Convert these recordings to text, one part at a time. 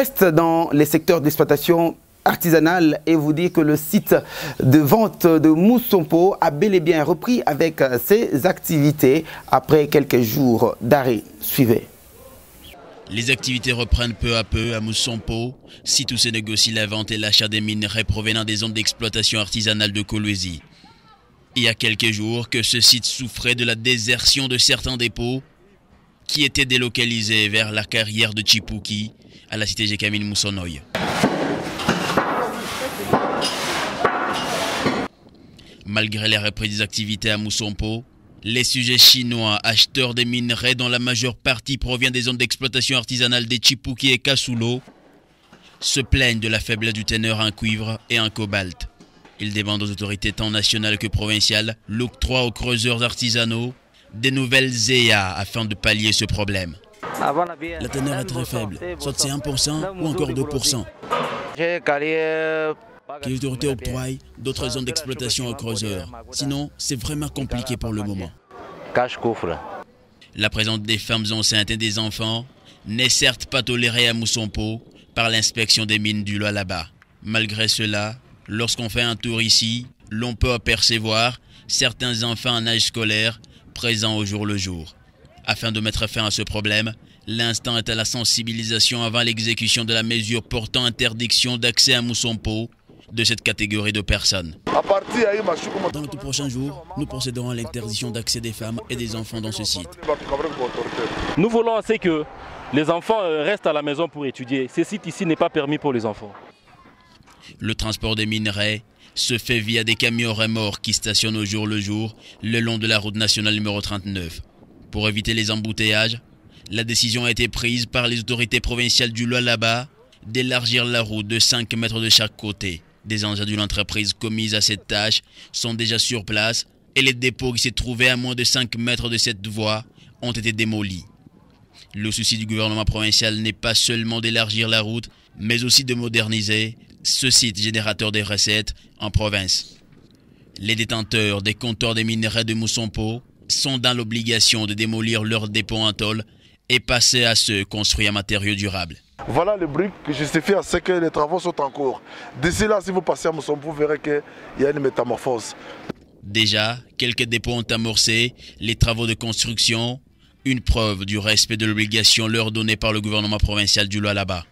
reste dans les secteurs d'exploitation artisanale et vous dire que le site de vente de Moussompo a bel et bien repris avec ses activités après quelques jours d'arrêt. Suivez. Les activités reprennent peu à peu à Moussompo, site où se négocie la vente et l'achat des minerais provenant des zones d'exploitation artisanale de Kolwezi. Il y a quelques jours que ce site souffrait de la désertion de certains dépôts qui étaient délocalisés vers la carrière de Chipouki à la cité Jekamine Moussonoy. Malgré la reprise des activités à Moussompo, les sujets chinois, acheteurs des minerais dont la majeure partie provient des zones d'exploitation artisanale des Chipouki et Kasulo, se plaignent de la faiblesse du ténor en cuivre et en cobalt. Ils demandent aux autorités tant nationales que provinciales l'octroi aux creuseurs artisanaux des nouvelles ZEA afin de pallier ce problème. La teneur est très faible, soit c'est 1% ou encore 2%. Que les autorités octroient d'autres zones d'exploitation aux creuseurs. Sinon, c'est vraiment compliqué pour le moment. La présence des femmes enceintes et des enfants n'est certes pas tolérée à Moussompo par l'inspection des mines du Lualaba. Malgré cela, lorsqu'on fait un tour ici, l'on peut apercevoir certains enfants en âge scolaire présents au jour le jour. Afin de mettre fin à ce problème, l'instant est à la sensibilisation avant l'exécution de la mesure portant interdiction d'accès à Moussompo de cette catégorie de personnes. Dans les tout prochains jours, nous procéderons à l'interdiction d'accès des femmes et des enfants dans ce site. Nous voulons assez que les enfants restent à la maison pour étudier. Ce site ici n'est pas permis pour les enfants. Le transport des minerais se fait via des camions remorques qui stationnent au jour le jour le long de la route nationale numéro 39. Pour éviter les embouteillages, la décision a été prise par les autorités provinciales du Lualaba d'élargir la route de 5 mètres de chaque côté. Des engins d'une entreprise commise à cette tâche sont déjà sur place et les dépôts qui se trouvaient à moins de 5 mètres de cette voie ont été démolis. Le souci du gouvernement provincial n'est pas seulement d'élargir la route, mais aussi de moderniser ce site générateur des recettes en province. Les détenteurs des compteurs des minerais de Moussompo sont dans l'obligation de démolir leurs dépôts en tôle et passer à ceux construits en matériaux durables. Voilà le bruit qui justifie à ce que les travaux sont en cours. D'ici là, si vous passez à Moussompo, vous verrez qu'il y a une métamorphose. Déjà, quelques dépôts ont amorcé les travaux de construction, une preuve du respect de l'obligation leur donnée par le gouvernement provincial du Lualaba.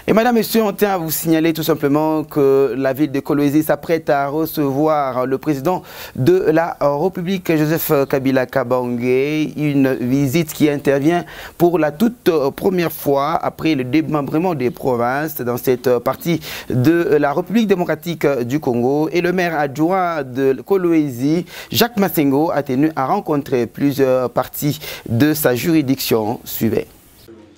Et madame, messieurs, on tient à vous signaler tout simplement que la ville de Kolwezi s'apprête à recevoir le président de la République, Joseph Kabila Kabange, une visite qui intervient pour la toute première fois après le démembrement des provinces dans cette partie de la République démocratique du Congo. Et le maire adjoint de Kolwezi, Jacques Massengo, a tenu à rencontrer plusieurs parties de sa juridiction. Suivez.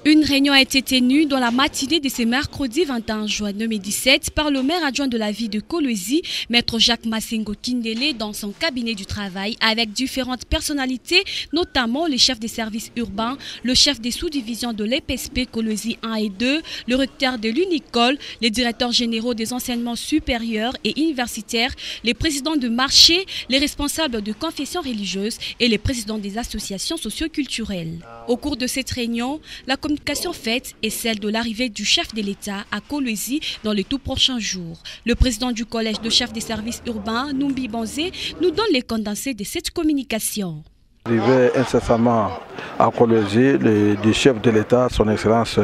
Une réunion a été tenue dans la matinée de ce mercredi 21 juin 2017 par le maire adjoint de la ville de Kolwezi, maître Jacques Massengo Kindele, dans son cabinet du travail avec différentes personnalités, notamment le chef des services urbains, le chef des sous-divisions de l'EPSP Kolwezi 1 et 2, le recteur de l'UNICOL, les directeurs généraux des enseignements supérieurs et universitaires, les présidents de marché, les responsables de confessions religieuses et les présidents des associations socio-culturelles. Au cours de cette réunion, la communication faite est celle de l'arrivée du chef de l'État à Kolwezi dans les tout prochains jours. Le président du collège de chefs des services urbains, Numbi Banzé, nous donne les condensés de cette communication. Arrivé incessamment à Kolwezi, le chef de l'État, son Excellence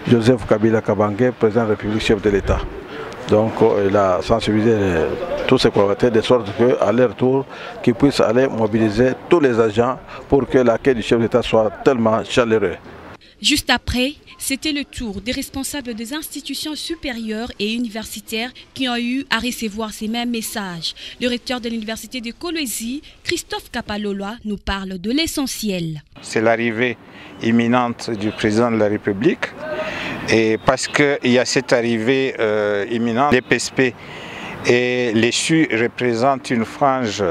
Joseph Kabila Kabange, président de la République, chef de l'État. Donc il a sensibilisé tous ses collaborateurs de sorte qu'à leur tour, qu'ils puissent aller mobiliser tous les agents pour que l'accueil du chef d'État soit tellement chaleureux. Juste après, c'était le tour des responsables des institutions supérieures et universitaires qui ont eu à recevoir ces mêmes messages. Le recteur de l'université de Kolwezi, Christophe Kapaloloa, nous parle de l'essentiel. C'est l'arrivée imminente du président de la République. Et parce qu'il y a cette arrivée imminente, les PSP et les CHU représentent une frange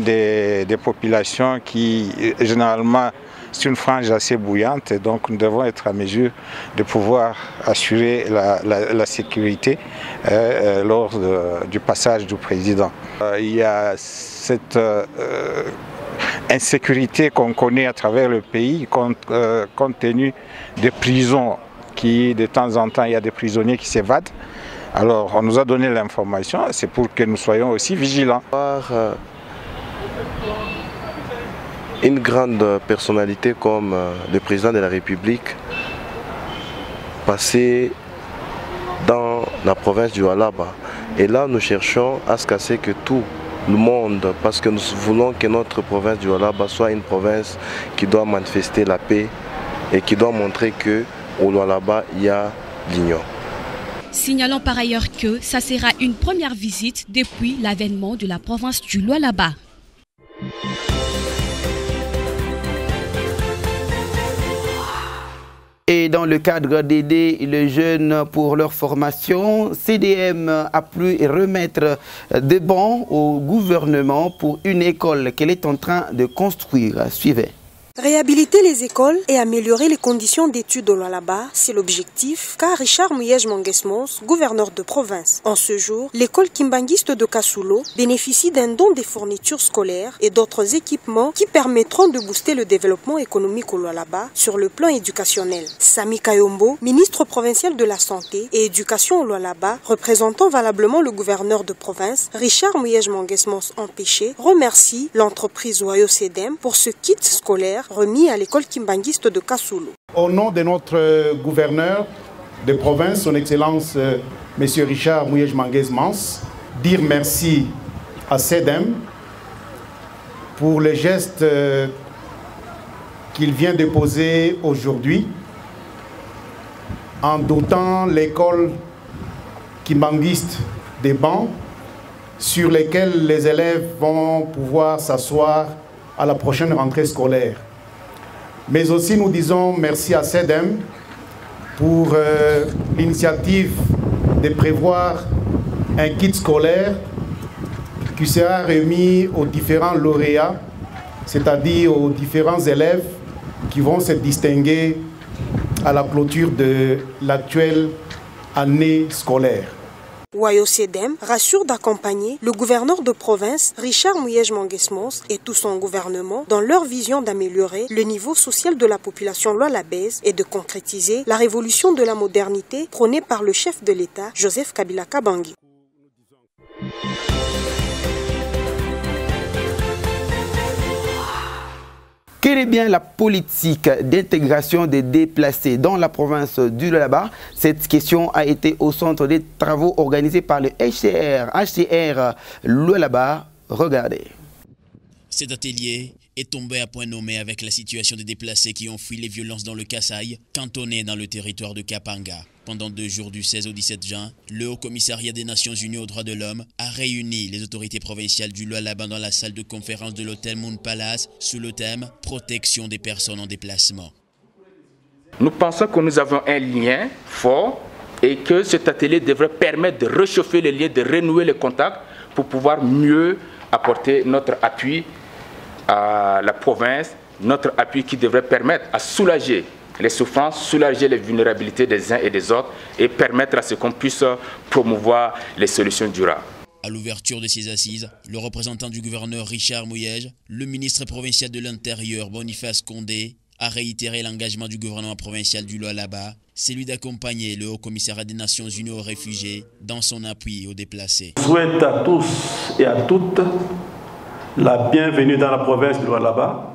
des populations qui, généralement, c'est une frange assez bouillante. Et donc, nous devons être à mesure de pouvoir assurer la sécurité lors du passage du président. Il y a cette insécurité qu'on connaît à travers le pays, compte tenu des prisons qui, de temps en temps, il y a des prisonniers qui s'évadent. Alors, on nous a donné l'information, c'est pour que nous soyons aussi vigilants. Une grande personnalité comme le président de la République passer dans la province du Lualaba. Et là, nous cherchons à se casser que tout le monde, parce que nous voulons que notre province du Lualaba soit une province qui doit manifester la paix et qui doit montrer qu'au Lualaba, il y a l'union. Signalons par ailleurs que ça sera une première visite depuis l'avènement de la province du Lualaba. Et dans le cadre d'aider les jeunes pour leur formation, CDM a pu remettre des bons au gouvernement pour une école qu'elle est en train de construire. Suivez. Réhabiliter les écoles et améliorer les conditions d'études au Lualaba, c'est l'objectif qu'a Richard Mouyej Manguesmos, gouverneur de province. En ce jour, l'école kimbanguiste de Kasoulo bénéficie d'un don des fournitures scolaires et d'autres équipements qui permettront de booster le développement économique au Lualaba sur le plan éducationnel. Sami Kayombo, ministre provincial de la Santé et Éducation au Lualaba, représentant valablement le gouverneur de province, Richard Mouyej Manguesmos empêché, remercie l'entreprise Wayo CDM pour ce kit scolaire remis à l'école kimbanguiste de Kasoulo. Au nom de notre gouverneur de province, son Excellence M. Richard Mouyej Manguesmos, dire merci à CEDEM pour le geste qu'il vient de poser aujourd'hui en dotant l'école kimbanguiste des bancs sur lesquels les élèves vont pouvoir s'asseoir à la prochaine rentrée scolaire. Mais aussi nous disons merci à CEDEM pour l'initiative de prévoir un kit scolaire qui sera remis aux différents lauréats, c'est-à-dire aux différents élèves qui vont se distinguer à la clôture de l'actuelle année scolaire. Wayo CEDEM rassure d'accompagner le gouverneur de province, Richard Mouyej Manguesmos, et tout son gouvernement dans leur vision d'améliorer le niveau social de la population lualabaise et de concrétiser la révolution de la modernité prônée par le chef de l'État, Joseph Kabila Kabange. Quelle est bien la politique d'intégration des déplacés dans la province du Lualaba? Cette question a été au centre des travaux organisés par le HCR Lualaba. Regardez. Cet atelier est tombé à point nommé avec la situation des déplacés qui ont fui les violences dans le Kasaï, cantonné dans le territoire de Kapanga. Pendant 2 jours du 16 au 17 juin, le Haut Commissariat des Nations Unies aux droits de l'homme a réuni les autorités provinciales du Lualaba dans la salle de conférence de l'hôtel Moon Palace sous le thème « Protection des personnes en déplacement ». Nous pensons que nous avons un lien fort et que cet atelier devrait permettre de réchauffer les liens, de renouer les contacts pour pouvoir mieux apporter notre appui à la province, notre appui qui devrait permettre à soulager les souffrances, soulager les vulnérabilités des uns et des autres et permettre à ce qu'on puisse promouvoir les solutions durables. À l'ouverture de ces assises, le représentant du gouverneur Richard Mouyej, le ministre provincial de l'Intérieur Boniface Condé, a réitéré l'engagement du gouvernement provincial du Lualaba, celui d'accompagner le Haut Commissariat des Nations Unies aux réfugiés dans son appui aux déplacés. Je souhaite à tous et à toutes la bienvenue dans la province du Lualaba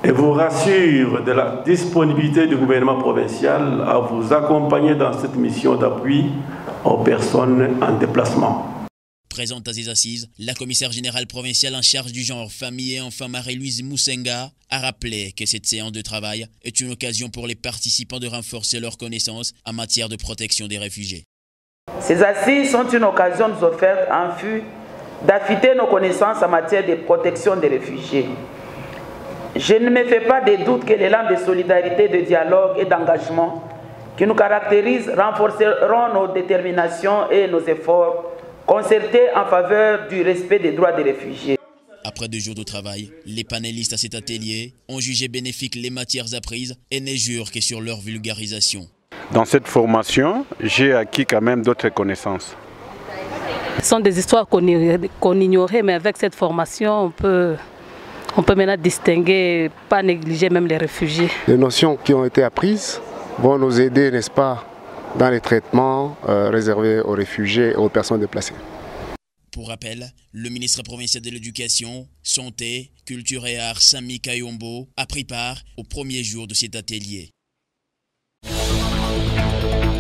et vous rassure de la disponibilité du gouvernement provincial à vous accompagner dans cette mission d'appui aux personnes en déplacement. Présente à ces assises, la commissaire générale provinciale en charge du genre, famille et enfants Marie-Louise Moussenga a rappelé que cette séance de travail est une occasion pour les participants de renforcer leurs connaissances en matière de protection des réfugiés. Ces assises sont une occasion nous offerte en vue d'affûter nos connaissances en matière de protection des réfugiés. Je ne me fais pas de doute que l'élan de solidarité, de dialogue et d'engagement qui nous caractérise renforceront nos déterminations et nos efforts concertés en faveur du respect des droits des réfugiés. Après 2 jours de travail, les panélistes à cet atelier ont jugé bénéfiques les matières apprises et ne jurent que sur leur vulgarisation. Dans cette formation, j'ai acquis quand même d'autres connaissances. Ce sont des histoires qu'on ignorait, mais avec cette formation, on peut On peut maintenant distinguer, pas négliger même les réfugiés. Les notions qui ont été apprises vont nous aider, n'est-ce pas, dans les traitements réservés aux réfugiés et aux personnes déplacées. Pour rappel, le ministre provincial de l'Éducation, Santé, Culture et Arts, Sami Kayombo, a pris part au premier jour de cet atelier.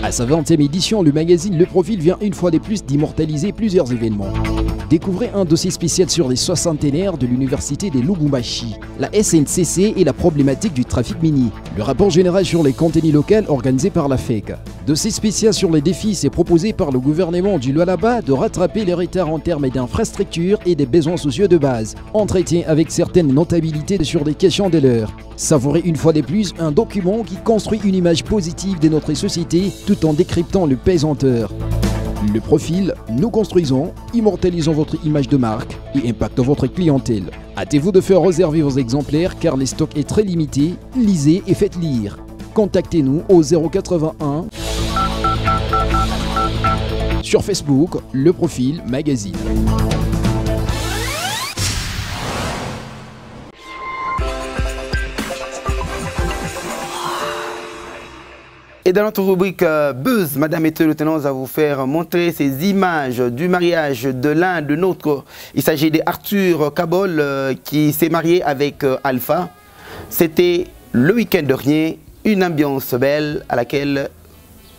À sa 20e édition, le magazine Le Profil vient une fois de plus d'immortaliser plusieurs événements. Découvrez un dossier spécial sur les soixantenaires de l'université de Lubumbashi, la SNCC et la problématique du trafic minier. Le rapport général sur les contenus locaux organisé par la FEC. Dossier spécial sur les défis, c'est proposé par le gouvernement du Lualaba de rattraper les retards en termes d'infrastructures et des besoins sociaux de base. Entretien avec certaines notabilités sur des questions de l'heure. Savourez une fois de plus un document qui construit une image positive de notre société tout en décryptant le pesanteur. Le Profil, nous construisons, immortalisons votre image de marque et impactons votre clientèle. Hâtez-vous de faire réserver vos exemplaires car les stocks est très limité. Lisez et faites lire. Contactez-nous au 081 sur Facebook, Le Profil Magazine. Et dans notre rubrique Buzz, Madame et Messieurs, nous tenons à vous faire montrer ces images du mariage de l'un de nôtres. Il s'agit d'Arthur Kabol qui s'est marié avec Alpha. C'était le week-end dernier, une ambiance belle à laquelle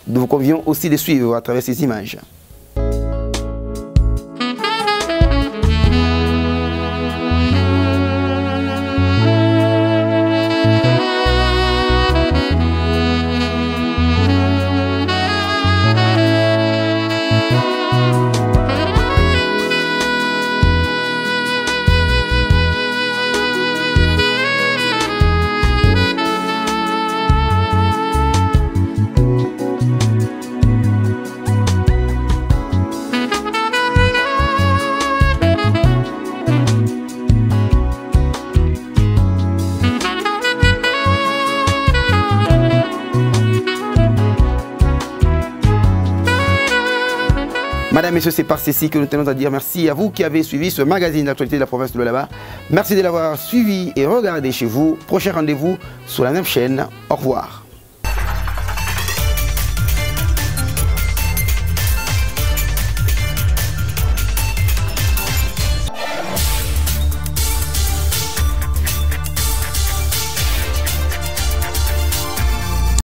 nous vous convions aussi de suivre à travers ces images. Madame, Messieurs, c'est par ceci que nous tenons à dire merci à vous qui avez suivi ce magazine d'actualité de la province de Lualaba. Merci de l'avoir suivi et regardé chez vous. Prochain rendez-vous sur la même chaîne. Au revoir.